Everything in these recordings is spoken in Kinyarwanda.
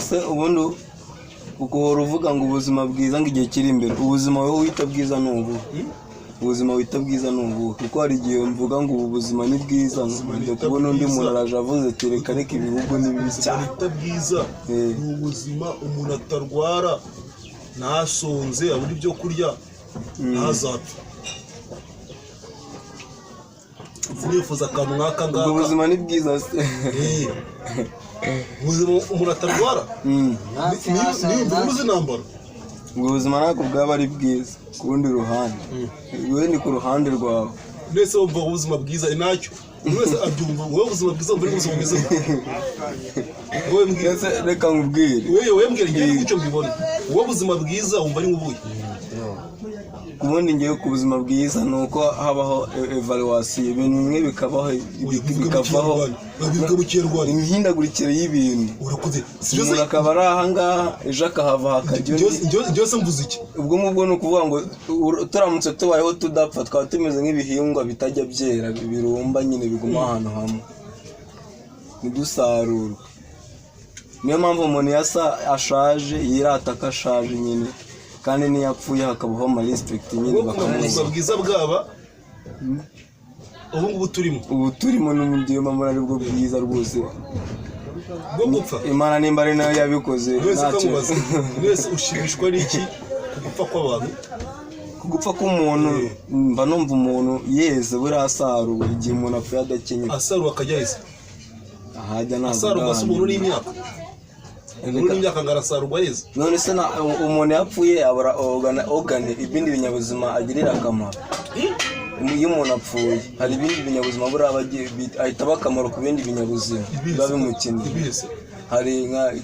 ese ubundi ukohora uvuga ngo ubuzima bwiza ngo igihe kiri imbere, ubuzima wowe wita bwiza ni ubu, ubuzima wita bwiza ni ubu, kuko hari igihe mvuga ngo ubu buzima ni bwiza, njya kubona undi muntu araje avuze ati reka reka ibihugu ni bibi cyane. Ubuzima bwiza ni ubuzima umuntu atarwara, ntasonze, abura ibyo kurya, ntazapfa. Sinifuza akantu nk'aka ngaka. Ubwo buzima ni bwiza se. Ubuzima umuntu atarwara ni ubuze intambara. Ubwo buzima ntabwo bwaba ari bwiza ku rundi ruhande, wowe ni ku ruhande rwawe. Mbese wumva ubuzima bwiza nacyo buri wese abyumva, wowe ubuzima bwiza wumva ari ubuzima bwiza. Wowe mbwira, reka nkubwire, wowe mbwira njyewe icyo mbibona, wowe ubuzima bwiza wumva ari nk'ubuhe? Ubundi ngewe ku buzima bwiza ni uko habaho evaluation, ibintu bimwe bikavaho imihindagurikire y'ibintu. Umuntu akaba ari ahangaha ejo akahava hakajya byose mvuze iki? Ubwo ngubwo ni ukuvuga ngo turamutse tubayeho tudapfa twaba tumeze nk'ibihingwa bitajya byera, birumba nyine biguma ahantu hamwe ntidusarurwe. Niyo mpamvu umuntu ashaje yirata ko ashaje nyine, kandi niyo yapfuye hakabaho ama respect nyine bakamuha bwiza bwaba ubu turimo n'umudiyoma muri aribwo bwiza rwose bwo gupfa. Imana nimba ari nayo yabikoze, wese ushimishwa n'iki kugupfa kw'abantu? Kugupfa k'umuntu mba numva umuntu yeze buriya asaruwe, igihe umuntu apfuye adakenyeye asaruwe akajya heza, ahajya ntabwo asaruwe asa umuntu n'imyaka n'imyaka ngarasarurwa heza. None se umuntu yapfuye abura organe, ibindi binyabuzima agirira akamaro. Iyo umuntu apfuye hari ibindi binyabuzima buriya ahita aba akamaro ku bindi binyabuzima biba bimukeneye. Hari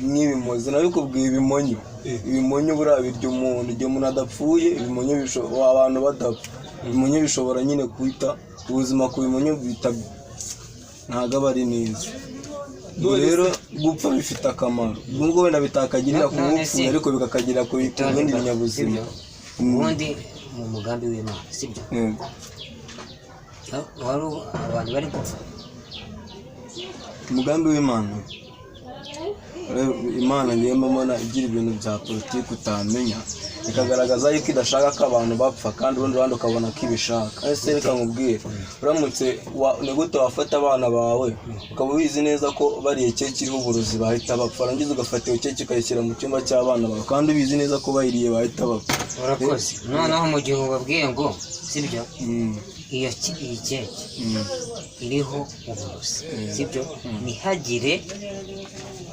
nk'ibimozi, nabikubwiye ibimonyo buriya birya umuntu, igihe umuntu adapfuye ibimonyo abantu badapfa, ibimonyo bishobora nyine kwita ubuzima ku bimonyo ntabwo aba ari neza. Rero gupfa bifite akamaro, nubwo wenda bitakagirira ku bupfuye ariko bikakagirira ku bindi binyabuzima. Ubundi mu mugambi w'Imana sibyo, wari abantu bari gupfa. Umugambi w'Imana, Imana ngiye mbona igira ibintu bya politiki utamenya, bikagaragaza yuko idashaka ko abantu bapfa, kandi urundi ruhande ukabona ko ibishaka. Ese reka nkubwire, uramutse ni gute wafata abana bawe ukaba ubizi neza ko bariye keke iriho uburozi bahita bapfa, warangiza ugafata iyo keke ukayishyira mu cyumba cy'abana bawe kandi ubizi neza ko bayiriye bahita bapfa? Urakoze. Noneho mu gihe ubabwiye ngo sibyo, iyi keke iriho uburozi sibyo, ntihagire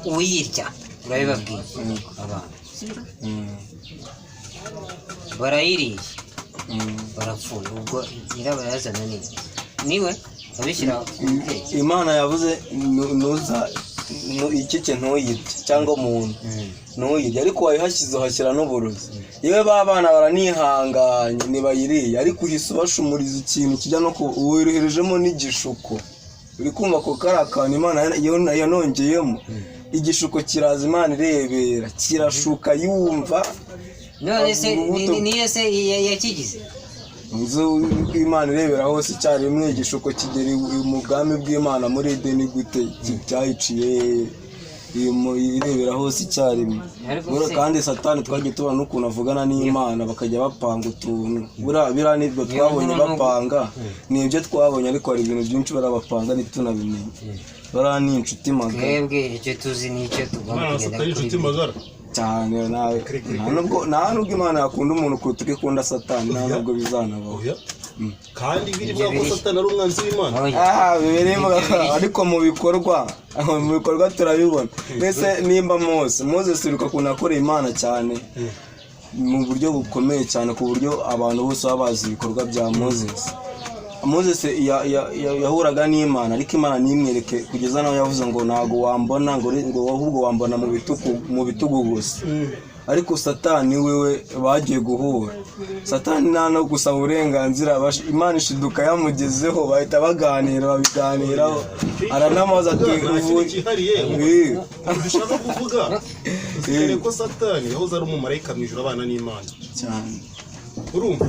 uyirya, urabibabwiye abantu barayiriye barapfuye, ubwo nyirabayazana niwe abishyira. Imana yavuze ikeke ntuyirye cyangwa umuntu ntuyirye, ariko wayihashyize uhashyira n'uburozi. Yewe ba bana baranihanganye ntibayiriye, ariko uhise ubashumuriza ikintu kijya no woherejemo n'igishuko. Uri kumva ko kari akantu Imana yanongeyemo, igishuko kiraza, Imana irebera, kirashuka yumva. None se niyo se yakigize inzu Imana irebera hose icyarimwe, igishuko kigera umugambi bw'Imana muri Edeni gute cyayiciye irebera hose icyarimwe. Kandi Satani twagiye tubona n'ukuntu avugana n'Imana bakajya bapanga utuntu, biriya nibyo twabonye bapanga, nibyo twabonye, ariko hari ibintu byinshi barabapanga ntitunabimenye. Bariya ni inshuti magara. Twebwe icyo tuzi nicyo tugomba kugenda kuri cyane. Nta nubwo Imana yakunda umuntu kuruta uko ikunda Satani, nta nubwo bizanabaho. kandi biri bwa ko Satani ari umwanzi w'Imana. Birimo ariko mu bikorwa turabibona. Mbese nimba Moses siruka kuntu akorera Imana cyane mu buryo bukomeye cyane, ku buryo abantu bose baba bazi ibikorwa bya Moses yahuraga n'Imana, ariko Imana nimwereke kugeza naho yavuze ngo ntago wambona, ngo ahubwo wambona mu bitugu gusa. Ariko Satani wewe bagiye guhura, Satani nta no gusaba uburenganzira, Imana ishiduka yamugezeho, bahita babiganiraho, aranamaza ati dushaka kuvuga ko Satani yahoze ari umumarayika mu ijuru abana n'Imana cyane. Urumva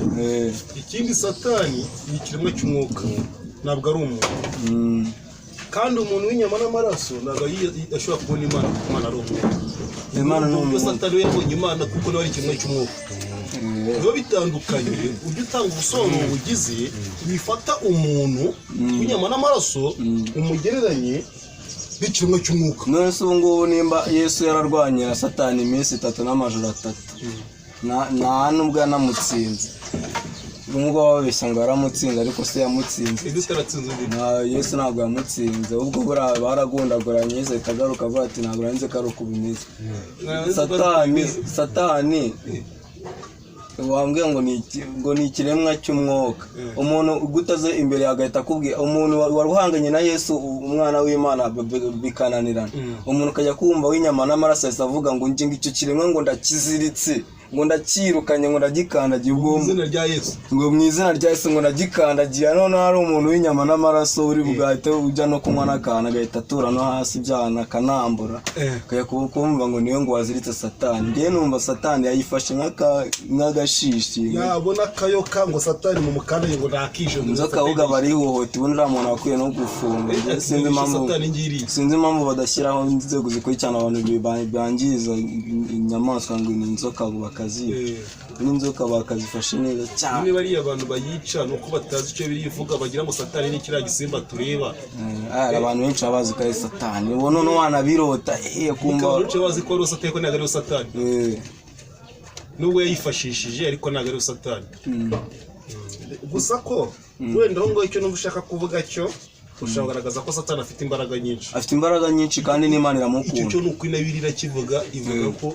ikindi Satani ni ikiremwa cy'umwuka, ntabwo ari umuntu. kandi umuntu w'inyama n'amaraso ntabwo ashobora kubona Imana kuko Imana ari umuntu. Imana ni umuntu umuntu. Satani we yabonye Imana kuko nawe ari kimwe cy'umwuka biba bitandukanye. Ujya utanga ubusobanuro bugize wifata umuntu w'inyama n'amaraso umugereranye n'ikiremwa cy'umwuka. none se ubu ngubu nimba Yesu yararwanye na Satani iminsi 3 n'amajoro 3 nta nubwo yanamutsinze nubwo babeshya ngo yaramutsinze ariko se yamutsinze Yesu ntabwo yamutsinze ubwo buriya baragundaguranye Yesu ahita agaruka avuga ati ntabwo nanze ko ari uko bimeze. Satani wambwiye ngo ni ikiremwa cy'umwuka. Umuntu ugutaze imbere agahita akubwira umuntu waruhanganye na Yesu umwana w'Imana bikananirana, umuntu ukajya kumva w'inyama n'amaraso ahise avuga ngo njye icyo kiremwa ngo ndakiziritse ngo ndakirukanye ngo ndagikandagiye ubwo mu izina rya Yesu ngo mu izina rya Yesu ngo ndagikandagiye. none hari umuntu w'inyama n'amaraso uri bugahite ujya no kunywa n'akana agahita atura no hasi byana akanambura kaya kumva ngo niyo ngo waziritse Satani. Ngiye numva Satani yayifashe nk'agashishi yabona kayoka ngo Satani mu mukanda ngo nakije inzoka ahubwo barihohota ubundi uriya muntu akwiye no gufunga. Sinzi impamvu badashyiraho inzego zikurikirana abantu bangiza inyamaswa ngo ni inzoka n'inzoka bakazifashe neza cyane. niba ari abantu bayica nuko batazi icyo birivuga bagira ngo Satani ni kiriya gisimba tureba. Abantu benshi bazi ko ari Satani ubona no wanabirota kumva benshi bazi ko ari Satani ko ntabwo ari Satani nubwo yayifashishije ariko ntabwo ari Satani. Gusa ko wenda aho ngo icyo numva ushaka kuvuga cyo ushaka kugaragaza ko Satani afite imbaraga nyinshi kandi n'Imana iramukunda. Icyo cyo nuko inabirira kivuga ivuga ko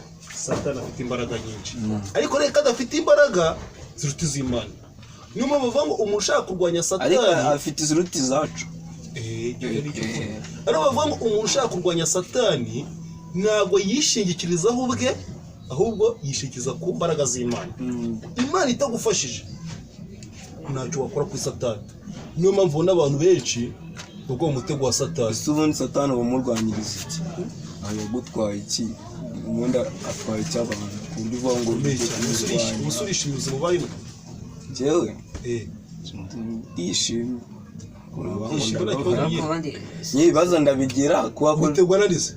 Satani afite imbaraga nyinshi ariko reka adafite imbaraga ziruta iz'Imana. Niyo mpamvu bavuga ngo umuntu ushaka kurwanya Satani ariko afite iziruta izacu. Ariko bavuga ngo umuntu ushaka kurwanya Satani ntabwo yishingikirizaho ubwe ahubwo yishingiza ku mbaraga z'Imana. Imana itagufashije ntacyo wakora kuri Satani. Niyo mpamvu n'abantu benshi ubwo umutego wa Satani. Ubundi Satani bamurwanyiriza iki? Ayo gutwaye iki? Umuntu atwaye cy'abantu ku buryo uvuga ngo umusurisha ubuzima bubayemo. Jewe ndishimye ibibazo ndabigira kuba gutegwa narize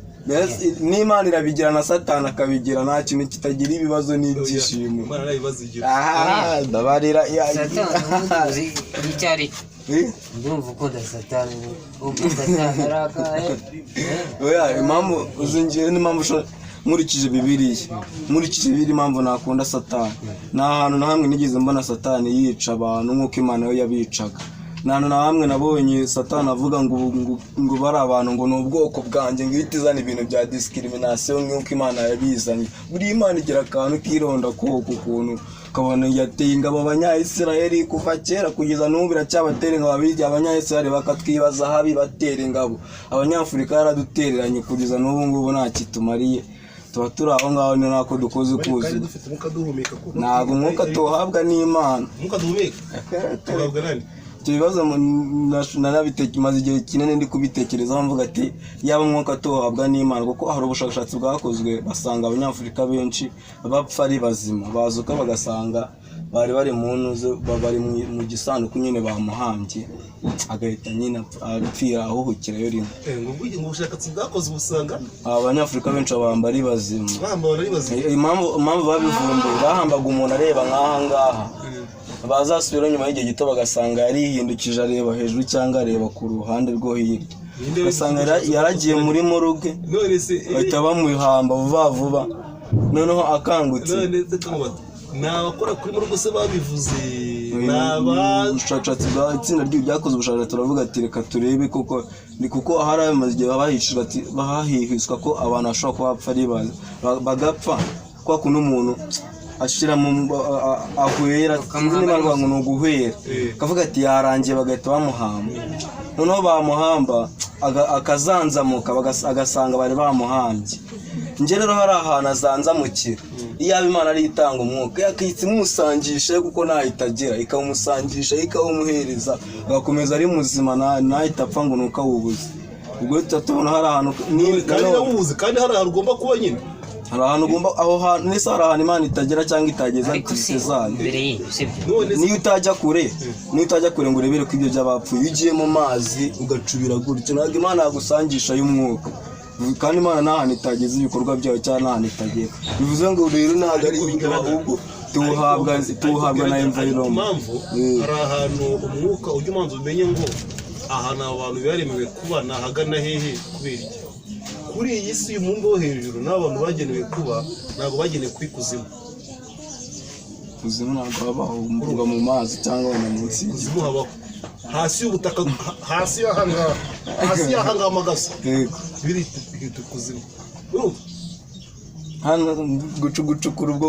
n'Imana irabigira na Satani akabigira nta kintu kitagira ibibazo n'ibyishimo. Imana nabibazo igira ndabarira Satani icyari ndumva ukunda Satani arakaye impamvu uzingiye n'impamvu nkurikije Bibiliya impamvu nakunda Satani nta hantu na hamwe nigeze mbona Satani yica abantu nk'uko Imana yo yabicaga. nta hantu na hamwe nabonye Satani avuga ngo bari abantu ngo ni ubwoko bwanjye ngo ihita izana ibintu bya discrimination nk'uko Imana yabizanye. buri Imana igira akantu kironda koko ukuntu ukabona yateye ingabo Abanyayisiraheli kuva kera kugeza n'ubu biracyabatera ingabo Abanyayisiraheli bakatwibaza habi batera ingabo. Abanyafurika yaradutereranye kugeza n'ubu ngubu nta kitumariye tuba turi aho ngaho ni nako dukoze kuzi ntabwo umwuka tuhabwa n'Imana. Umwuka duhumeka tuhabwa nani? Ibyo bibazo maze igihe kinini ndi kubitekerezaho mvuga ati yaba umwuka tuhabwa n'Imana kuko hari ubushakashatsi bwakozwe basanga Abanyafurika benshi bapfa ari bazima bazuka bagasanga bari mu ntuze bari mu gisanduku nyine bamuhambye agahita nyine apfira ahuhukirayo rimwe. Ngo ubushakashatsi bwakoze ubusanga Abanyafurika benshi abamba ari bazima. Impamvu babivumbuye bahambaga umuntu areba nk'aha ngaha bazasubira nyuma y'igihe gito bagasanga yarihindukije areba hejuru cyangwa areba ku ruhande rwo hirya ugasanga yaragiye muri moruge bahita bamuhamba vuba noneho akangutse. Ni abakora kuri moruge se babivuze ubushakashatsi itsinda ryakoze ubushakashatsi turavuga ati reka turebe kuko hari amaze igihe bahahihizwa ko abantu bashobora kuba bapfa ari bagapfa kwa kuno umuntu ashiramo ahwera niba ngo nuguhwera kavuga ati yarangiye bagahita bamuhamba. Noneho bamuhamba akazanzamuka agasanga bari bamuhambye. Nje rero hari ahantu azanzamukira iyaba Imana ari itanga umwuka yakitse musangisha kuko ntahitagira ikamusangisha ikawumuhereza agakomeza ari muzima ntahitapfa ngo nuko awubuze. Ubwo tutabona hari ahantu kandi nawubuze kandi hari ahantu ugomba kuba nyine hari ahantu ugomba aho hantu nese hari ahantu Imana itagera cyangwa itageza zayo. Niyo utajya kure ngo urebere ko ibyo by'abapfuye ugiye mu mazi ugacubira gutyo ntabwo Imana yagusangisha y'umwuka kandi Imana nta hantu itageza ibikorwa byayo cyangwa nta hantu itagera bivuze ngo rero ntabwo ari ibintu ahubwo tuwuhabwa na environment. Impamvu hari ahantu umwuka ujya umanza umenye ngo ahantu abantu baremewe kuba nahagana hehe kubera iki kuri iyi si y'umuntu wo hejuru n'abantu bagenewe kuba ntabwo bagenewe kwikuzimu. Kuzimu ntabwo habaho mbuga mu mazi cyangwa mu munsi. Kuzimu habaho hasi y'ubutaka, hasi y'ahangaha amagasa biri kuzimu. Hano gucukura ubwo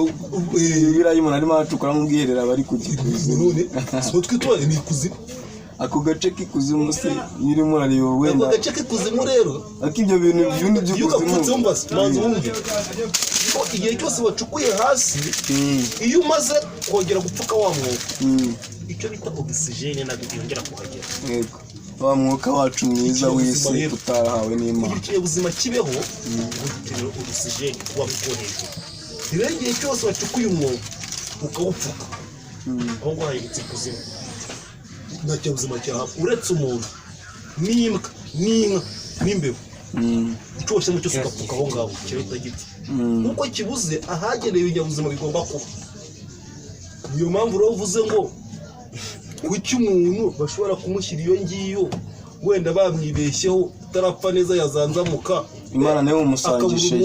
ibirayi umuntu arimo aracukura mu bwiherero bari kugikuzimu. So twitware ni kuzimu. Ako gace k'ikuzimu se nyirimo arareba wenda. Ako gace k'ikuzimu rero. Ako ibyo bintu byundi by'ikuzimu. Manzi wumve. Igihe cyose wacukuye hasi iyo umaze kongera gupfuka wa mwuka icyo bita oxygene ntabwo byongera kuhagera. Yego. Wa mwuka wacu mwiza w'isi utarahawe n'Imana. Igihe ubuzima kibeho ugikenera oxygene kuba bikoresha. Rero igihe cyose wacukuye umwobo ukawupfuka aho ngo hayitse ikuzimu ntacyo ubuzima cyaha uretse umuntu n'imbwa n'inka n'imbeba cyose mu cyose ugapfuka aho ngaho kirahita giti nuko kibuze ahagenewe ibinyabuzima bigomba kuba. Niyo mpamvu rero uvuze ngo kuki umuntu bashobora kumushyira iyo ngiyo wenda bamwibeshyeho utarapfa neza yazanzamuka Imana nayo umusangishe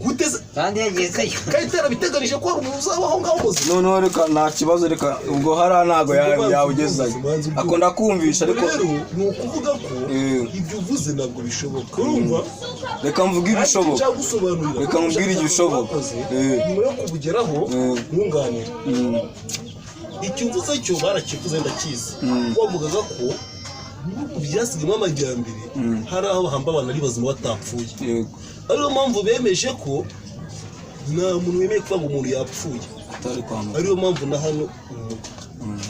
guteze kandi yagezeyo kandi tarabiteganije ko hari umuntu uzabaho ngaho muzi. Noneho reka nta kibazo reka ubwo hari ntago yawugezayo akunda kumvisha ariko rero ni ukuvuga ko ibyo uvuze ntabwo bishoboka. Urumva reka mvuge ibishoboka reka mubwire ibishoboka nyuma yo kubugeraho ntunganire icyo uvuze cyo barakivuze ndakizi wavugaga ko byasigamo amajyambere hari aho bahamba abantu ari bazima batapfuye. Ariyo mpamvu bemeje ko nta muntu wemeye kuvuga ngo umuntu yapfuye. Ariyo mpamvu na hano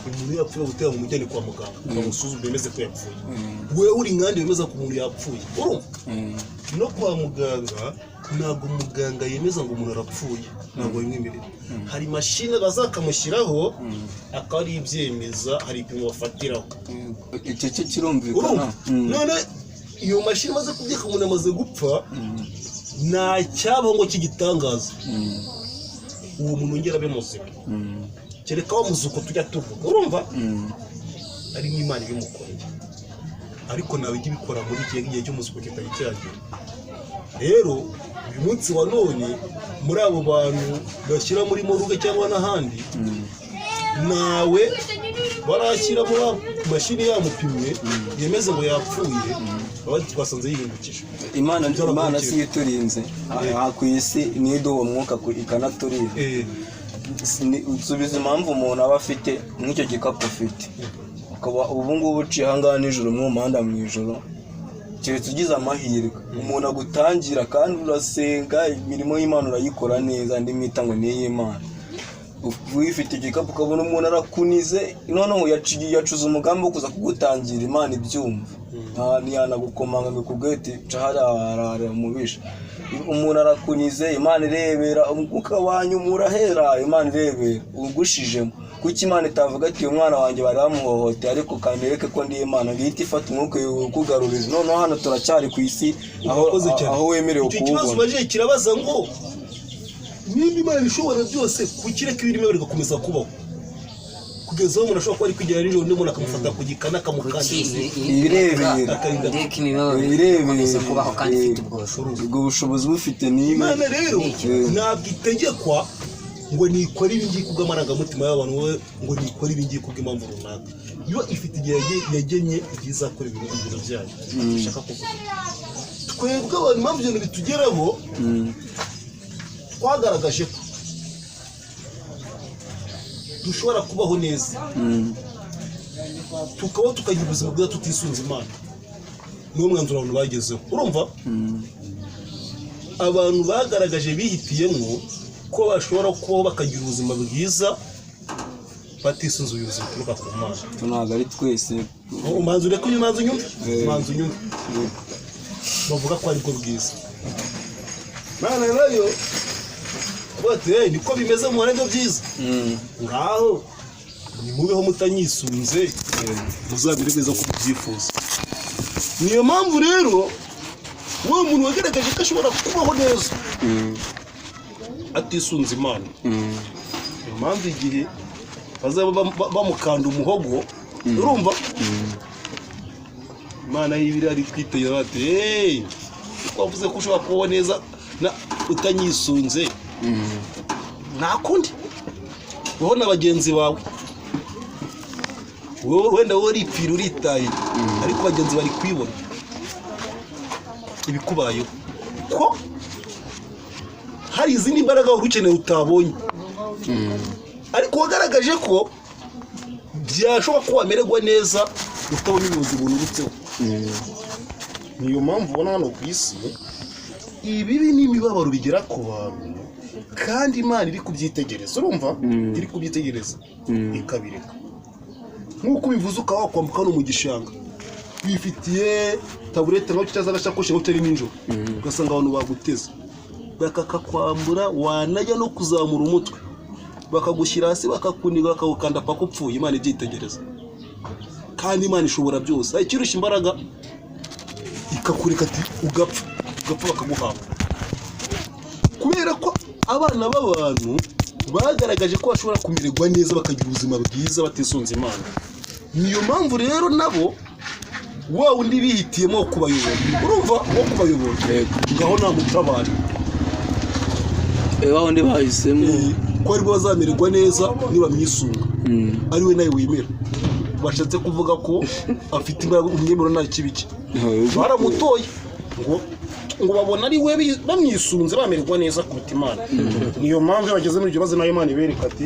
umuntu yapfuye gutera mu mujyane kwa muganga bamusuzume bemeze ko yapfuye. Wewe uri nkandi wemeza ko umuntu yapfuye. Urumva no kwa muganga ntabwo muganga yemeza ngo umuntu arapfuye ntabwo bimwemerera. Hari mashine bazakamushyiraho akari ibyemeza hari ibintu bafatiraho icyo kirumvikana. None iyo mashine maze kubyeka umuntu amaze gupfa nta cyabaho ngo kigitangaza uwo muntu ngera abe muzima kereka wa muzuko tujya tuvuga. Urumva ari nk'Imana ibimukoreye ariko nawe ijya ibikora muri iki gihe cy'umuzuko kitari cyagera. Rero uyu munsi wa none muri abo bantu bashyira muri moruge cyangwa n'ahandi nawe barashyira muri mashini yamupimye yemeze ngo yapfuye abandi twasanze yihindukije. Imana si iturinze aha ku isi nido uwo mwuka ikanaturinda. Usubiza impamvu umuntu aba afite nk'icyo gikapu ufite ukaba ubu ngubu uciye ahangaha nijoro mu muhanda mu ijoro keretse ugize amahirwe umuntu agutangira kandi urasenga imirimo y'Imana urayikora neza andi mwita ngo ni iy'Imana. Wifite igikapu ukabona umuntu arakunize noneho yacuze umugambi wo kuza kugutangira Imana ibyumva ntiyanagukomanga ngo ikubwire iti caharara umubisha. Umuntu arakunize Imana irebera umwuka wanyu murahera Imana irebera ugushijemo kuki Imana itavuga ati umwana wanjye bari bamuhohote ariko kandereke ko ndi Imana ngihita ifata umwuka ukugaruriza. Noneho hano turacyari ku isi aho wemerewe kuwubona. Icyo kibazo baje kirabaza ngo nimba Imana ishobora byose kukireka ibirimo bigakomeza kubaho kugeza aho umuntu ashobora kuba ari kwigira rero undi muntu akamufata ku gikana akamukandiriza irebera kubaho kandi ifite ubwo bushobozi bufite niba Imana rero ntabwo itegekwa ngo nikore ibi ngiye kubw'amarangamutima y'abantu we ngo nikore ibi ngiye kubw'impamvu runaka. Iyo ifite igihe yagenye igihe izakora ibintu byayo ishaka kuvuga. Twebwe abantu impamvu ibintu bitugeraho twagaragaje ko dushobora kubaho neza tukabaho tukagira ubuzima bwiza tutisunze Imana. Niwo mwanzuro abantu bagezeho. Urumva abantu bagaragaje bihitiyemo ko bashobora kubaho bakagira ubuzima bwiza batisunze ubuzima buturuka ku Mana. Ntabwo ari twese umwanzuro ko uyu mwanzuro bavuga ko ariko bwiza. Mana nayo bati niko bimeze mu rendo byiza ngaho nimubeho mutanyisunze muzabire beza ko byifuza. Niyo mpamvu rero wa muntu wagaragaje ko ashobora kubaho neza atisunze Imana. Niyo mpamvu igihe bazaba bamukanda umuhogo urumva Imana y'ibiri ari twiteye bati wavuze ko ushobora kubaho neza utanyisunze nta kundi wowe na bagenzi bawe wenda wowe uripfira uritaye ariko bagenzi bari kwibona ibikubayeho ko hari izindi mbaraga wari ukeneye utabonye ariko wagaragaje ko byashoboka ko wamererwa neza utabona ubuyobozi bunurutseho. Niyo mpamvu ubona hano ku isi ibibi n'imibabaro bigera ku bantu kandi Imana iri kubyitegereza urumva iri kubyitegereza ikabireka nk'uko bivuze ukaba wakwambuka no mu gishanga wifitiye taburete nawe cyaza agashakoshi ngo utari ninjoro ugasanga abantu baguteze bakakakwambura wanajya no kuzamura umutwe bakagushyira hasi bakakuniga bakagukanda paka upfuye. Imana ibyitegereza kandi Imana ishobora byose ikirusha imbaraga ikakureka ati ugapfa bakaguhamba kubera ko abana b'abantu bagaragaje ko bashobora kumererwa neza bakagira ubuzima bwiza batisunze Imana. Niyo mpamvu rero nabo wa undi bihitiyemo kubayobora urumva wo kubayobora ngaho nta mutabari wa undi bahisemo ko ari bo bazamererwa neza niba mwisunga ari we nawe wemera bashatse kuvuga ko afite imbaraga umwemero nta kibiki baramutoye ngo babona ari we bamwisunze bamererwa neza kuruta Imana. Niyo mpamvu bageze muri ibyo baze nayo Imana ibereka ati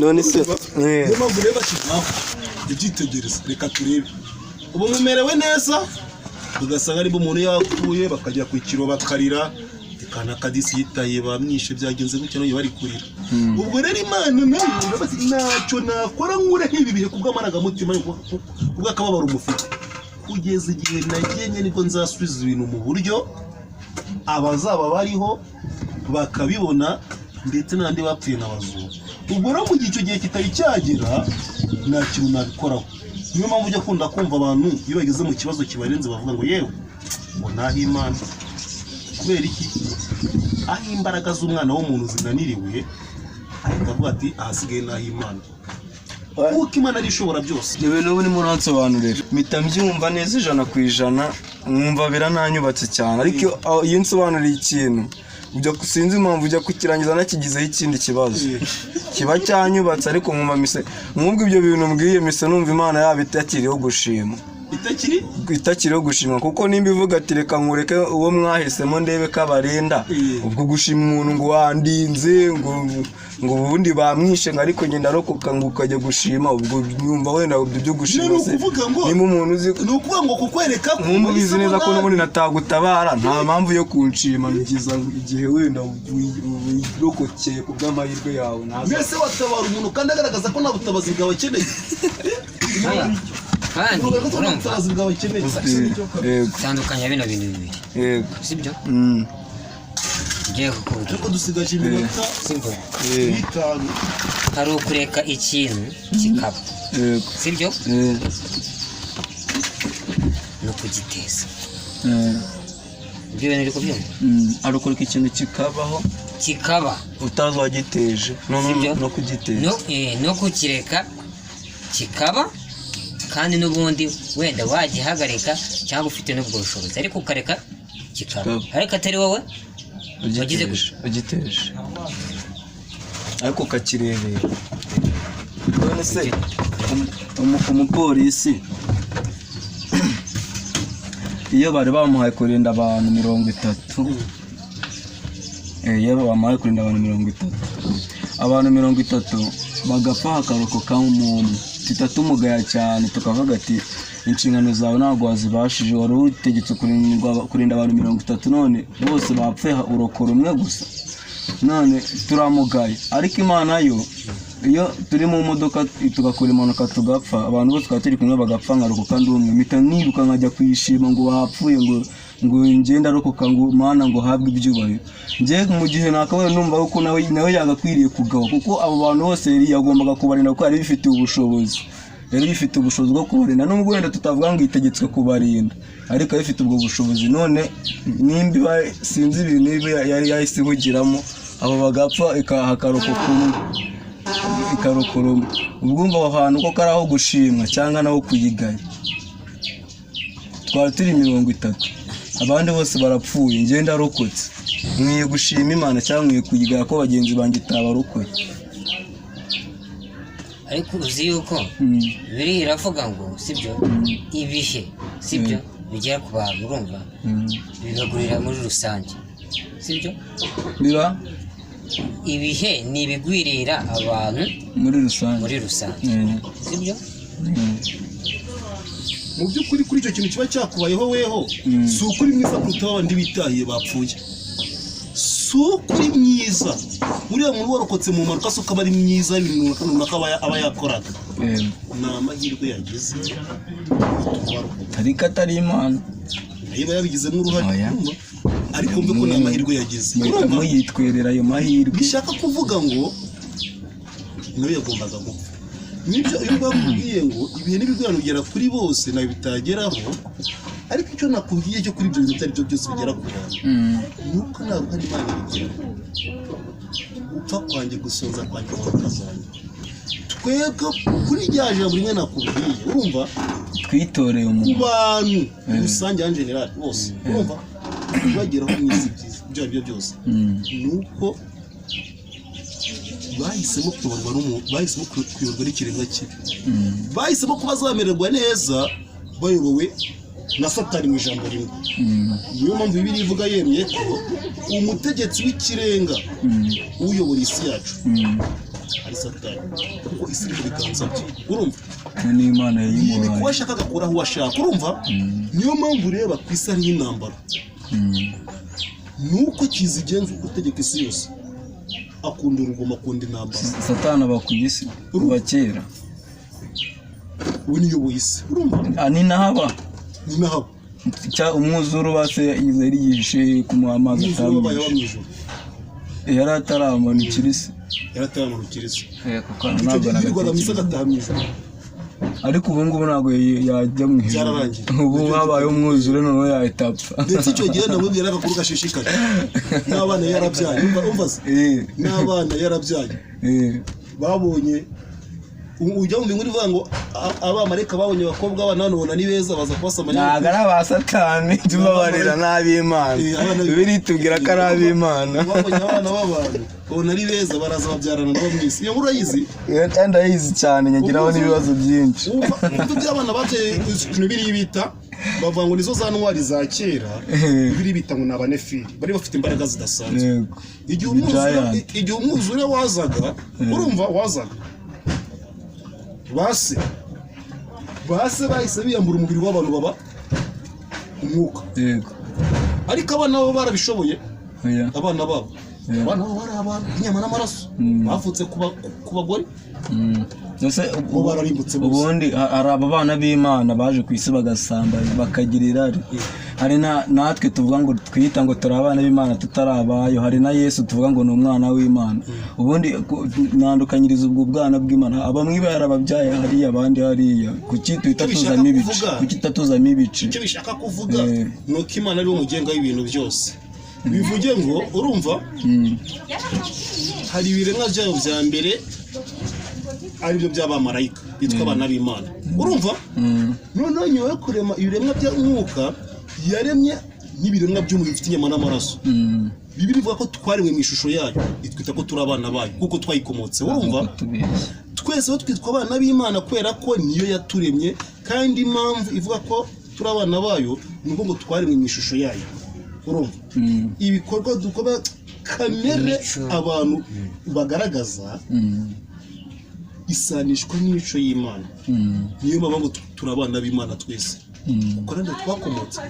none se niyo mpamvu rero bashyiraho ibyitegereza reka turebe ubu mumerewe neza ugasanga ari bo umuntu yapfuye bakajya ku kiro bakarira kana kadisi yitaye bamwishe byagenze gutyo no bari kurira ubwo rero Imana nayo ntacyo nakora nkure nk'ibi bihe kubw'amarangamutima kubw'akababaro umufite kugeza igihe nagenye nibwo nzasubiza ibintu mu buryo abazaba bariho bakabibona ndetse n'andi bapfuye n'abazungu. Ubwo rero mu gihe icyo gihe kitari cyagera nta kintu nabikoraho. Niyo mpamvu ujya kunda kumva abantu iyo bageze mu kibazo kibarenze bavuga ngo yewe ngo naho Imana kubera iki aho imbaraga z'umwana w'umuntu zinaniriwe ahita avuga ati ahasigaye naho Imana kuko Imana ari ishobora byose. Ibintu ubu ni muransobanurira mpita mbyumva neza 100% mwumva birananyubatse cyane ariko iyo nsobanuriye ikintu ujya sinzi impamvu ujya kukirangiza nakigizeho ikindi kibazo kiba cyanyubatse ariko nkumva mise mwumva ibyo bintu mbwiye mise numva Imana yabitakiriho gushima itakiriho gushimwa kuko nimba ivuga ati reka nkureke uwo mwahisemo ndebe kabarinda ubwo gushima umuntu ngo wandinze ngo ubundi bamwishe ngo ariko ngenda rokoka ngo ukajya gushima ubwo nyumva wenda byo gushima se nimba umuntu uzi ni ukuvuga ngo kukwereka ko ubizi neza ko n'ubundi natagutabara nta mpamvu yo kunshima ngiza igihe wenda wirokokeye ku bw'amahirwe yawe mbese watabara umuntu kandi agaragaza ko nta butabazi bwawe akeneye kandi urumva tandukanya bino bintu bibiri sibyo ngiye kukubwira ariko dusigaje iminota simple 5 hari ukureka ikintu kikaba sibyo no kugiteza ibyo bintu biri kubyumva ari ukureka ikintu kikaba utazagiteje no kugiteza no kukireka kikaba kandi n'ubundi wenda wagihagarika cyangwa ufite n'ubwo bushobozi ariko ukareka kikaba ariko atari wowe wagize ugiteje ariko ukakirebera none se umupolisi iyo bari bamuhaye kurinda abantu 30 iyo bamuhaye kurinda abantu 30 bagapfa hakarokoka umuntu tutatumugaye cyane tukavuga ati inshingano zawe ntabwo wazibashije wari utegetse kurinda abantu 30 none bose bapfe urokora umwe gusa none turamugaye ariko Imana yo iyo turi mu modoka tugakora impanuka tugapfa abantu bose twatiri kumwe bagapfa nkarokoka kandi umwe mpita niruka nkajya kwishima ngo bapfuye ngo ngenda rokoka ngo Mana ngo habwe ibyubahiro ngiye mu gihe nakabaye numva ko nawe yagakwiriye kugawa kuko abo bantu bose yagombaga kubarinda ko ari bifitiye ubushobozi yari ifite ubushobozi bwo kubarinda, nubwo wenda tutavuga ngo itegetswe kubarinda, ariko yari ifite ubwo bushobozi. None nimba sinzi ibintu yari yahise ihugiramo, abo bagapfa ikarokora umwe. Ubwumva aho hantu ko kari aho gushimwa cyangwa naho kuyigaya. Twari turi 30, abandi bose barapfuye, njye ndarokotse. Nkwiye gushima Imana cyangwa nkwiye kuyigaya ko bagenzi banjye itabarokoye. ariko uzi yuko biri iravuga ngo sibyo ibihe sibyo bigera ku bantu, urumva bibagurira muri rusange, sibyo biba ibihe ni ibigwirira abantu muri rusange, sibyo mu by'ukuri kuri icyo kintu kiba cyakubayeho weho, si ukuri mwiza kuruta abandi bitahiye bapfuye, si ukuri mwiza uriya muntu warokotse mu mpanuka, so ukaba ari mwiza ibintu runaka aba yakoraga, ni amahirwe yagize ariko atari Imana, niba yabigizemo uruhare, ariko mbe ko ni amahirwe yagize, muhitamo yitwerera ayo mahirwe. bishaka kuvuga ngo nawe yagombaga gupfa. Nibyo iyo bakubwiye ngo ibihe n'ibigwirano bigera kuri bose nawe bitageraho, ariko icyo nakubwiye cyo kuri ibyo bintu atari byo byose bigera ku bantu, nuko nta ruhare Imana ibigeraho. Gupfa kwanjye, gusoza kwanjye, mpanuka zanjye, twebwe kuri rya jambo rimwe nakubwiye, urumva, twitoreye umuntu ku bantu rusange en general bose, urumva, bageraho mu isi byiza ibyo ari byo byose, nuko bahisemo kuyoborwa n'ikiremwa kibi, bahisemo ko bazamererwa neza bayobowe na Satani mu ijambo rimwe. Niyo mpamvu Bibiliya ivuga yemye ko umutegetsi w'ikirenga uyobora isi yacu ari Satani, kuko isi iri mu biganza bye, urumva, n'Imana yayimuhaye, ni kuba ashaka agakuraho uwo ashaka, urumva. Niyo mpamvu ureba ku isi hariho intambara, nuko kizigenza utegeka isi yose akunda urugomo, akunda intambara. Satani aba ku isi kuva kera, we niyoboye isi, urumva, ni nahaba umwuzure base yari yihishe ku muhamaga yari ataramanukira isi, ariko ubu ngubu ntabwo yajya mu ijuru, ubu habaye umwuzure noneho yahita apfa. Ndetse icyo gihe namubwira agakuru gashishikaje, n'abana yarabyaye, umva se, n'abana yarabyaye babonye, ujya mu bintu uvuga ngo abamarayika babonye abakobwa b'abana banabona ni beza, baza kubasamanya. Ntabwo ari aba Satani, tubabarira n'ab'Imana, Bibiliya itubwira ko ari ab'Imana. Babonye abana b'abantu babona ari beza, baraza babyarana nabo mu isi. Iyo nkuru urayizi? Ndayizi cyane, nyagiraho n'ibibazo byinshi. Umva by'abana babyaye ibintu Bibiliya bita, bavuga ngo nizo za ntwari za kera, Bibiliya bita ngo ni abanefili, bari bafite imbaraga zidasanzwe. Igihe umwuzure wazaga, urumva, wazaga base bahise biyambura umubiri w'abantu baba umwuka, ariko abana babo barabishoboye, abana babo bari abantu inyama n'amaraso, bavutse ku bagore, ubundi hari aba bana b'Imana baje ku isi bagasamba bakagira irari. Hari natwe tuvuga ngo twita ngo turi abana b'Imana tutarabayo, hari na Yesu tuvuga ngo ni umwana w'Imana. Ubundi ntandukanyiriza ubwo bwana bw'Imana, abamwe barababyaye hariya, abandi hariya, kuki tuhita tuzamo ibice, kuki tutatuzamo ibice? Icyo bishaka kuvuga ni uko Imana ari wo mugenga w'ibintu byose. Bivuge ngo, urumva, hari ibiremwa byayo bya mbere aribyo by'abamarayika bitwa abana b'Imana, urumva. Noneho nyuma yo kurema ibiremwa by'umwuka, yaremye n'ibiremwa by'umubiri bifite inyama n'amaraso. Bibiliya ivuga ko twaremwe mu ishusho yayo, itwita ko turi abana bayo kuko twayikomotse, urumva. Twese twitwa abana b'Imana kubera ko niyo yaturemye, kandi impamvu ivuga ko turi abana bayo ni uko ngo twaremwe mu ishusho yayo, urumva. Ibikorwa dukora, kamere abantu bagaragaza, isanishwa n'imico y'Imana. Niyo mpamvu ngo turi abana b'Imana twese, kuko rero twakomotse.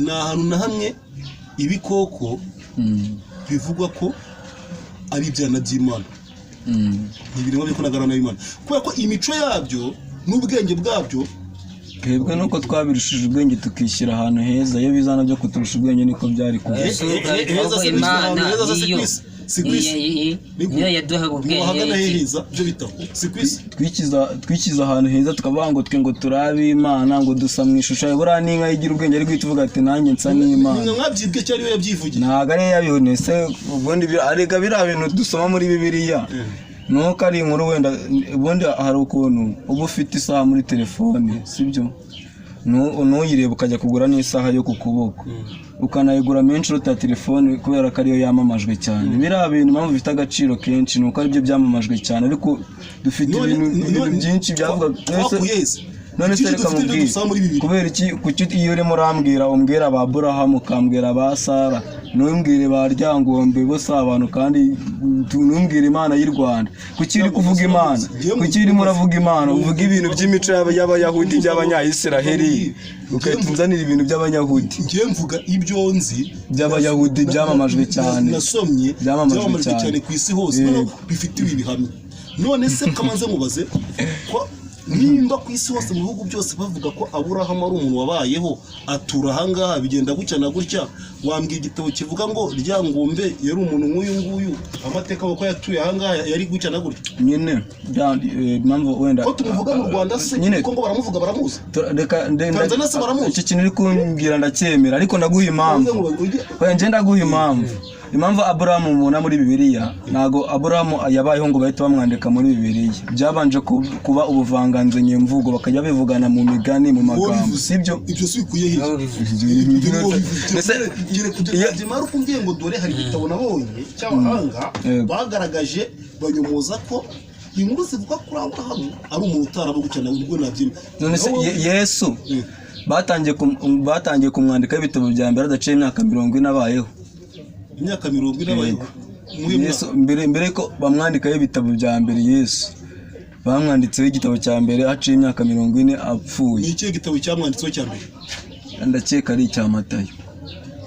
Nta hantu na hamwe ibikoko bivugwa ko ari ibyana by'Imana, ni ibiremwa byo kunagarana n'Imana, kubera ko imico yabyo n'ubwenge bwabyo, twebwe nuko twabirushije ubwenge tukishyira ahantu heza. Iyo bizana byo kuturusha ubwenge niko byari kuba. si kwisi niyo yaduha ubwenge wahagana heza byo bitaho si kwisi twikiza ahantu heza tukavuga ngo twe ngo turabe Imana ngo dusa mu ishusho yayo buriya n'inka yigira ubwenge ari guhita ati nanjye nsa n'Imana ni mwabyibwe cyari we yabyivugiye ntabwo ari yabibone se ubundi arega biriya bintu dusoma muri Bibiliya nuko ari inkuru wenda ubundi hari ukuntu uba ufite isaha muri telefone sibyo nuyireba ukajya kugura n'isaha yo ku kuboko ukanayigura menshi uruta telefone kubera ko ariyo yamamajwe cyane biriya bintu impamvu bifite agaciro kenshi nuko aribyo byamamajwe cyane ariko dufite ibintu byinshi byavuga none se reka mubwire kubera iki kuki iyo urimo urambwira umbwira ba Aburahamu ukambwira ba Sara ntumbwire ba Ryangombe bose abantu kandi ntumbwire Imana y'u Rwanda kuki uri kuvuga Imana kuki urimo uravuga Imana uvuga ibintu by'imico y'Abayahudi by'Abanyayisiraheli ukatunzanira ibintu by'Abayahudi ngiye mvuga ibyo nzi by'Abayahudi byamamajwe cyane nasomye byamamajwe cyane ku isi hose bifite ibihamya none se kamanze mubaze ko nimba ku isi hose mu bihugu byose bavuga ko Aburahamu ari umuntu wabayeho atura ahangaha bigenda gutya na gutya wambwiye igitabo kivuga ngo Ryangombe yari umuntu nk'uyu nguyu amateka ko yatuye ahangaha yari gutya na gutya nyine impamvu wenda ko tumuvuga mu Rwanda se kuko ngo baramuvuga baramuzi reka Tanzania se baramuzi iki kintu uri kumbwira ndacyemera ariko ndaguha impamvu wenda ndaguha impamvu Aburahamu mubona muri Bibiliya ntago Aburahamu yabayeho ngo bahita bamwandika muri Bibiliya byabanje kuba ubuvanganzo nyemvugo bakajya bivugana mu migani mu magambo sibyo ibyo sikuye hirya mara kumbwiye ngo dore hari igitabo nabonye cy'abahanga bagaragaje banyomoza ko inkuru zivuga kuri Aburahamu ari umuntu utaraba gukena ubwo nabyina none se Yesu batangiye kumwandika ibitabo bya mbere adaciye imyaka 40 abayeho imyaka 40 abayeho Yesu mbere ko bamwandikaho ibitabo bya mbere Yesu bamwanditseho igitabo cya mbere haciye imyaka 40 apfuye ni ikihe gitabo cyamwanditseho cya mbere ndakeka ari icya Matayo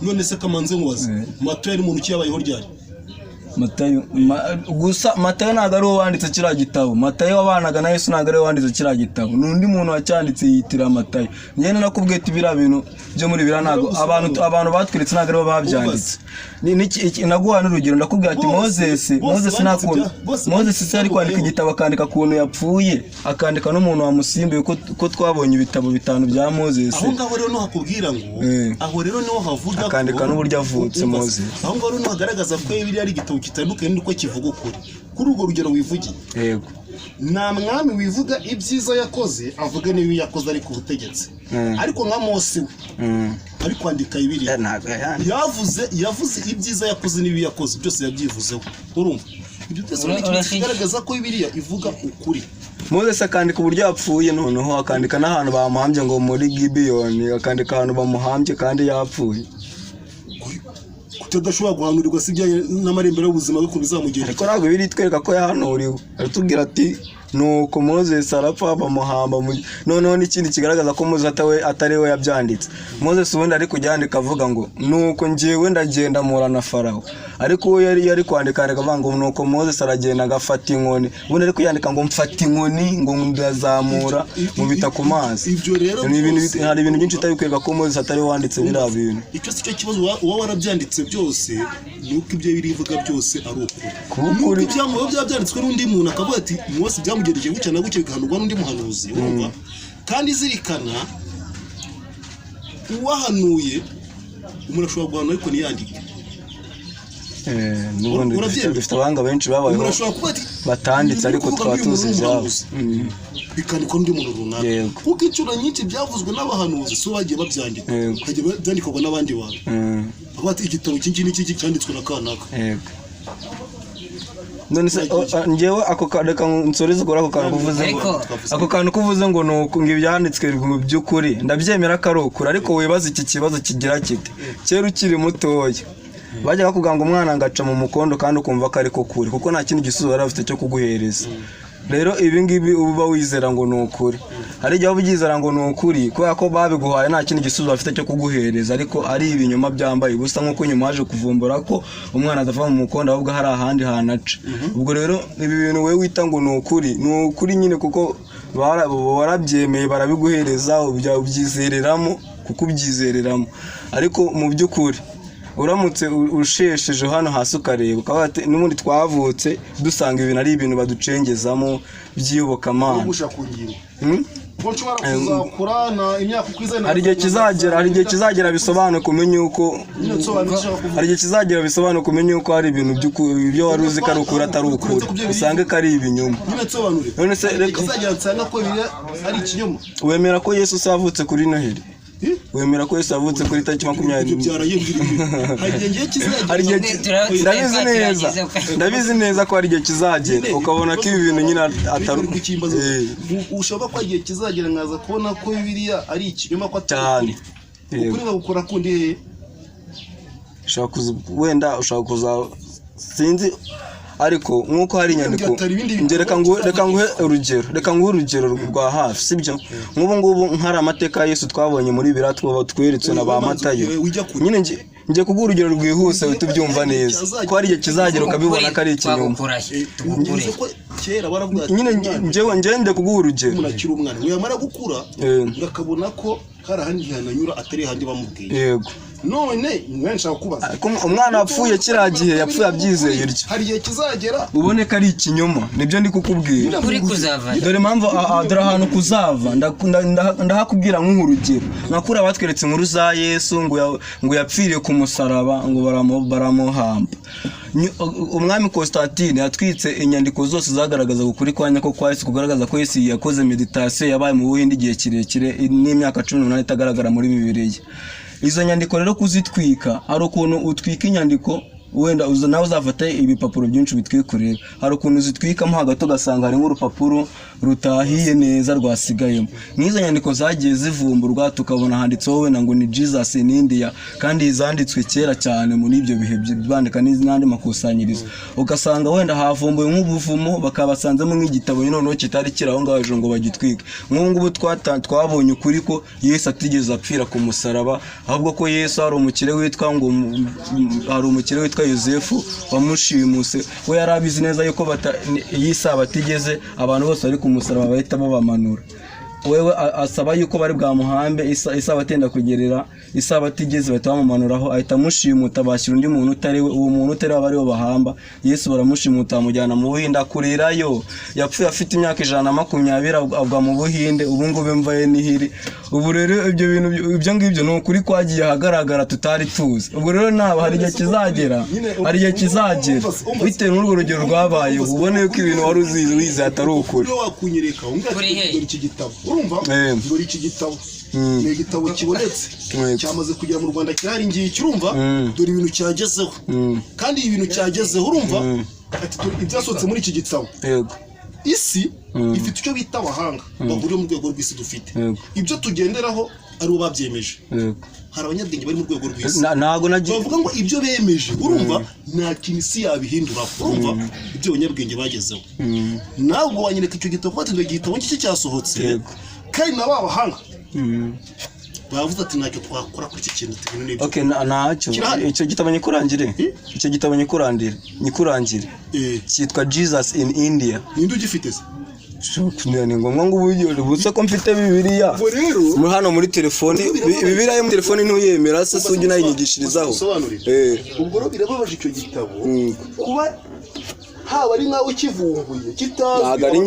none se kamanze mubaze Matayo ari umuntu cyabayeho ryari Matayo gusa Matayo ntago ari wanditse kiriya gitabo Matayo wabanaga na Yesu ntago ari wanditse kiriya gitabo n'undi muntu wacyanditse yitira Matayo njye nakubwiye ati biriya bintu byo muri biriya ntago abantu batwiritse ntago ari bo babyanditse naguha n'urugero ndakubwira ati Moses nakunda Moses se ari kwandika igitabo akandika kuntu yapfuye akandika n'umuntu wamusimbuye ko twabonye ibitabo bitanu bya Moses aho ngaho rero no hakubwira ngo aho rero niho havuga akandika n'uburyo avutse Moses aho ngaho rero no hagaragaza ko biriya ari igitabo kitandukanye n'uko kivuga ukuri kuri urwo rugero wivugiye yego nta mwami wivuga ibyiza yakoze avuga n'ibi yakoze ari ku butegetsi ariko nka Mose ari kwandika ibiri yavuze ibyiza yakoze n'ibi yakoze byose yabyivuzeho urumva ibyo byose bigaragaza ko Bibiliya ivuga ukuri Moses akandika uburyo yapfuye noneho akandika n'ahantu bamuhambye ngo muri Gibeyoni akandika ahantu bamuhambye kandi yapfuye kutadashobora guhanurirwa sibya n'amarembero y'ubuzima bwo kubizamugera ariko ntabwo biri twereka ko yahanuriwe aratubwira ati nuko Moses arapfa bamuhamba noneho n'ikindi kigaragaza ko Moses atari we yabyanditse Moses ubundi ari kujyandika avuga ngo nuko njyewe ndagenda mpura na Farawo ariko we yari kwandika akavuga ngo nuko Moses aragenda agafata inkoni ubundi ari kuyandika ngo mfata inkoni ngo ndazamura mu bita ku mazi ibyo rero hari ibintu byinshi utabikwereka ko Moses atari wanditse biriya bintu icyo si cyo kibazo uba warabyanditse byose nuko ibyo birivuga byose ari ukuri ibyamuho byabyanditswe n'undi muntu akavuga ati Mose byamugereje gutya na gutya bikanurwa n'undi muhanuzi urumva kandi zirikana uwahanuye umuntu ashobora guhanura ariko ntiyandike dufite abahanga benshi babayeho batanditse ariko tukaba tuzi ibyabo bikandikwa n'undi muntu runaka kuko inshuro nyinshi byavuzwe n'abahanuzi so bagiye babyandika bakajya byandikwa n'abandi bantu aho ati igitabo cy'iki n'iki cyanditswe na kanaka none se ngewe ako reka nsoreze kuri ako kantu kuvuze ako kantu kuvuze ngo nuko ibyanditswe mu by'ukuri ndabyemera ko ari ukuri ariko wibaza iki kibazo kigira kiti kera ukiri mutoya bajya bakubwira ngo umwana ngaca mu mukondo kandi ukumva ko ari ko kuri kuko nta kindi gisubizo bari bafite cyo kuguhereza rero ibi ngibi uba wizera ngo ni ukuri hari igihe ubyizera ngo ni ukuri kubera ko babiguhaye nta kindi gisubizo bafite cyo kuguhereza ariko ari ibinyoma byambaye ubusa nk'uko nyuma haje kuvumbura ko umwana adava mu mukondo ahubwo hari ahandi hantu aca ubwo rero ibi bintu wowe wita ngo ni ukuri nyine kuko warabyemeye barabiguhereza ubyizereramo kuko ubyizereramo ariko mu by'ukuri uramutse ushesheje hano hasi ukareba ukaba n'ubundi twavutse dusanga ibintu ari ibintu baducengezamo by'iyobokamana. Hari igihe kizagera bisobanuye kumenya uko hari ibintu ibyo wari uzi ko ari ukuri atari ukuri usange ko ari ibinyoma. None se wemera ko Yesu savutse kuri Noheli? Wemera ko Yesu yavutse kuri tariki 20? Ndabizi neza ko hari igihe kizagera ukabona ko ibi bintu nyine atari ushobora ko igihe kizagera nkaza kubona ko Bibiliya ari ikinyoma ko cyane. Ukuri bagukora kundi wenda ushaka kuza sinzi ariko nkuko hari inyandiko reka nguhe urugero rwa hafi sibyo. Ngubu nkari amateka ya Yesu twabonye muri biratwo tweretse na ba Matayo. Nyine ngiye kuguha urugero rwihuse utubyumva neza ko hari igihe kizagera ukabibona ko ari ikinyoma. Nyine ngende kuguha urugero umuntu akiri umwana we yamara gukura ngakabona ko hari ahandi hananyura atari handi bamubwiye. Yego none nshaka kubaza umwana wapfuye kiriya gihe yapfuye abyizeye iryo hari igihe kizagera ubone ko ari ikinyoma. Nibyo ndi kukubwira dore impamvu dore ahantu kuzava ndahakubwira nk'urugero nakura batweretse inkuru za Yesu ngo yapfiriye ku musaraba ngo baramuhamba. Umwami Constantine yatwitse inyandiko zose zagaragaza ukuri kwa nyako kwa Yesu kugaragaza ko Yesu yakoze meditation yabaye mu Buhindi igihe kirekire n'imyaka 18 itagaragara muri Bibiliya. Izo nyandiko rero kuzitwika hari ukuntu utwika inyandiko wenda nawe uzafata ibipapuro byinshi bitwikurira. Hari ukuntu zitwikamo hagati ugasanga hari nk'urupapuro rutahiye neza rwasigayemo. N'izo nyandiko zagiye zivumburwa tukabona handitseho wenda ngo ni Jesus in India kandi zanditswe kera cyane muri ibyo bihe bandika n'andi makusanyirizo. Ugasanga wenda havumbuye nk'ubuvumo bakabasanzemo nk'igitabo noneho kitari kiraho ngaho ngo bagitwike. Ngubu twabonye ukuri ko Yesu atigeze apfira ku musaraba ahubwo ko Yesu hari umukire witwa Yosefu wamushimuse. We yarabizi neza yuko Yesu batigeze abantu bose bari ku musaraba bahita babamanura. Wewe asaba yuko bari bwa muhambe Isa batenda kugerera Isa batigeze bahita bamumanuraho ahita mushimuta bashyira undi muntu utari we. Uwo muntu utari bari bo bahamba Yesu baramushimuta amujyana mu Buhinde kurirayo. Yapfuye afite imyaka 120 agwa mu Buhinde. Ubu ngubu mvaye nihiri. Ubu rero ibyo ngibyo no kuri kwagiye hagaragara tutari tuzi. Ubwo rero naba hari igihe kizagera bitewe n'urwo rugero rwabaye ubone ko ibintu wari uzize atari ukuri. Urumva ngo iki gitabo ni igitabo kibonetse cyamaze kugera mu Rwanda kirari ngiye kirumva dore ibintu cyagezeho kandi ibintu cyagezeho urumva ati ibyasotse muri iki gitabo. Yego isi ifite icyo bita abahanga bahuriye mu rwego rw'isi dufite ibyo tugenderaho ari ubabyemeje. Hari abanyabwenge bari mu rwego rw'isi bavuga ngo ibyo bemeje urumva nta kintu isi yabihindura urumva ibyo abanyabwenge bagezeho. Ntabwo wanyereka icyo gitabo kwati ndo gitabo cyo cyasohotse kandi naba abahanga bavuze ati ntacyo twakora kuri iki kintu tubino n'ibyo. Okay ntacyo icyo gitabo nyikurangire cyitwa Jesus in India. Ninde ugifite se? Ni ngombwa ngo ubutse ko mfite Bibiliya muri hano muri telefone. Bibiliya yo muri telefone ntuyemera se ujye nayinyigishirizaho. Ubwo rero birababaje icyo gitabo kuba haba ari nawe kivumbuye kitazwi hagari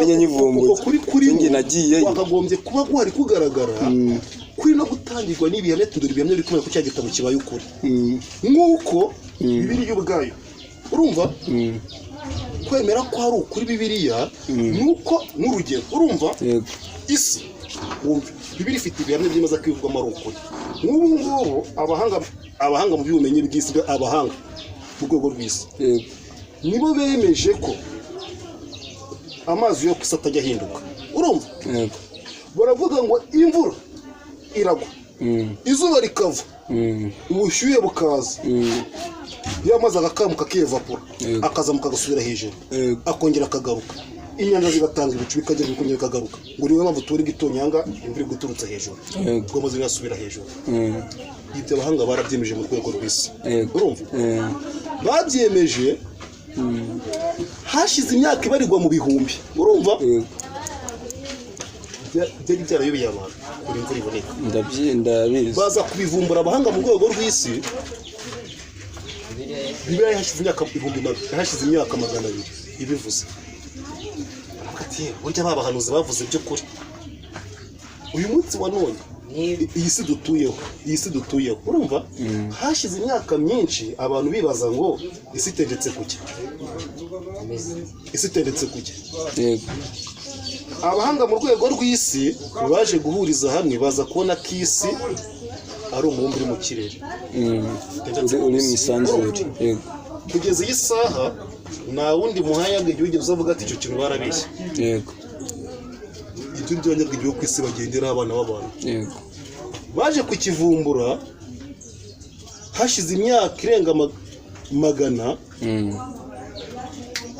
nge nyivumbuye kuri nagiye wakagombye kuba gwari kugaragara kuri no gutangirwa n'ibihamya tuduri bihamya bikomeye ku cya gitabo kibaye ukuri nk'uko Bibiliya ubwayo urumva kwemera ko hari ukuri Bibiliya nuko n'urugero urumva isi Bibiliya ifite ibihamya by'imaza kwivugwa ari ukuri. Ngubu abahanga mu by'ubumenyi bw'isi abahanga mu rwego rw'isi nibo bemeje ko amazi yo kusata ajya ahinduka urumva. Baravuga ngo imvura iragwa izuba rikava ubushyuhe bukaza yamaze agakamuka kiyevapora akazamuka agasubira hejuru akongera akagaruka inyanja zigatanga ibicu bikajya bikongera bikagaruka ngo niwe mpamvu turi gitonyanga imvura guturutse hejuru ngo amazi yasubira hejuru. Ibyo abahanga barabyemeje mu rwego rw'isi urumva babyemeje hashize imyaka ibarirwa mu bihumbi urumva byari byarayobeye abantu buri imvura iboneka. ndabizi. Baza kubivumbura abahanga mu rwego rw'isi. Bibiliya hashize imyaka 200 ibivuze. Ati burya babahanuzi bavuze by'ukuri. Uyu munsi wa none iyi si dutuyeho urumva hashize imyaka myinshi abantu bibaza ngo isi itegetse kuki Yego. Abahanga mu rwego rw'isi baje guhuriza hamwe baza kubona ko isi ari umubumbe uri mu kirere uri mu isanzure. Yego. Kugeza iyi saha nta wundi muhanga igihugu uzavuga ati icyo kintu barabeshye. Yego. Ibyo byonyabwe igihugu ku isi bagendera abana b'abantu. Yego. Baje kukivumbura hashize imyaka irenga 100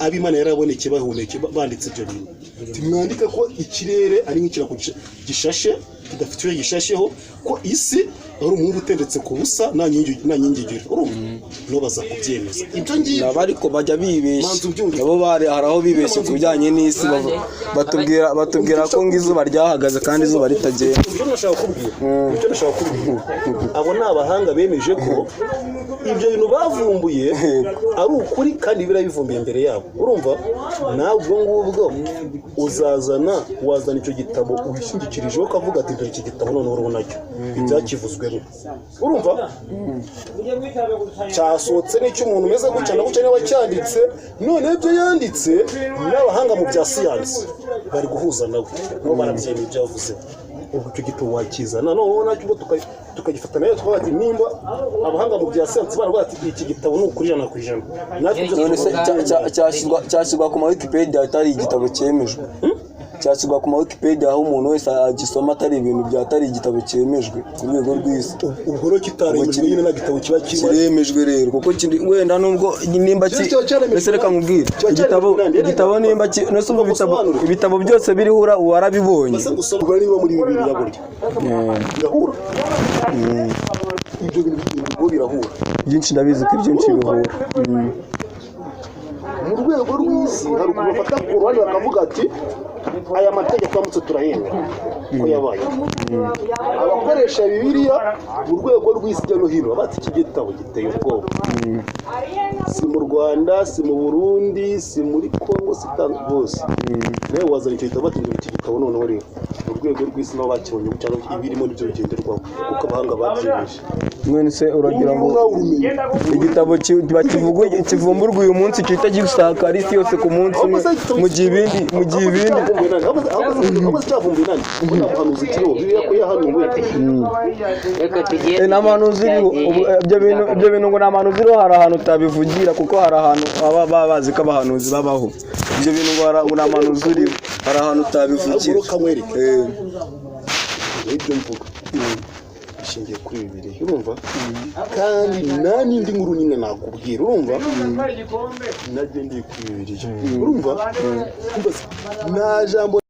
abimana yaraboneke bahumeke banditse ibyo bintu. Timwandika ko ikirere ari nk'ikirako gishashe kidafite icyo gishasheho ko isi ari umwumbu utendetse ku busa nta nyingigiro urumva no baza kubyemeza ibyo ngiye ariko bajya bibeshya nabo hari aho bibeshye ku bijyanye n'isi batubwira ko izuba ryahagaze kandi izuba ritagenda. Ibyo nashaka kubwira abo ni abahanga bemeje ko ibyo bintu bavumbuye ari ukuri kandi birabivumbuye imbere yabo urumva nabwo ngubwo wazana icyo gitabo ubishingikirijeho ukavuga ati dore iki gitabo none urabona cyo ibyakivuzwemo urumva cyasohotse n'icyo umuntu umeze gutya na gutya n'abacyanditse none ibyo yanditse n'abahanga mu bya siyansi bari guhuza nawe nabo barabyemeye ibyo yavuze ubwo icyo gitabo wakizana noneho nacyo tukagifata nayo twabati nimba abahanga mu bya siyansi baravuga ati iki gitabo ni ukuri 100%. None se cyashyirwa ku ma Wikipedia atari igitabo cyemejwe cyashyirwa ku ma Wikipedia aho umuntu wese agisoma atari ibintu byatari igitabo cyemejwe ku rwego rw'isi. Ubwo rero kitaremejwe nyine na gitabo kiba kiremejwe rero kuko wenda nubwo nimba ese reka nkubwire igitabo nimba ibitabo byose biriho warabibonye ubwo niba muri Bibiliya burya birahura ibyo bintu birahura byinshi ndabizi ko ibyinshi bihura mu rwego rw'isi hari ukuntu bafata ku ruhande bakavuga ati aya mategeko yamutse turahembwa ko yabaye abakoresha Bibiliya mu rwego rw'isi no hino bati iki gitabo giteye ubwoba si mu Rwanda si mu Burundi si muri Kongo si bose nawe wazana icyo gitabo bati iki gitabo noneho rero mu rwego rw'isi nabo bakibonye cyane ibirimo n'ibyo bigenderwaho kuko abahanga babyemeje. Mwene se uragira ngo igitabo kivumburwa uyu munsi cyita gisaka isi yose ku munsi mu gihe ibindi ibyo bintu ngo ni amahanuzi rero hari ahantu utabivugira kuko hari ahantu baba bazi ko abahanuzi babaho. Ibyo bintu ngo ni amahanuzi uriho hari ahantu utabivugira. Ibyo mvuga ishingiye kuri Bibiliya urumva kandi nta n'indi nkuru nyine nakubwira urumva nagendeye kuri Bibiliya urumva nta jambo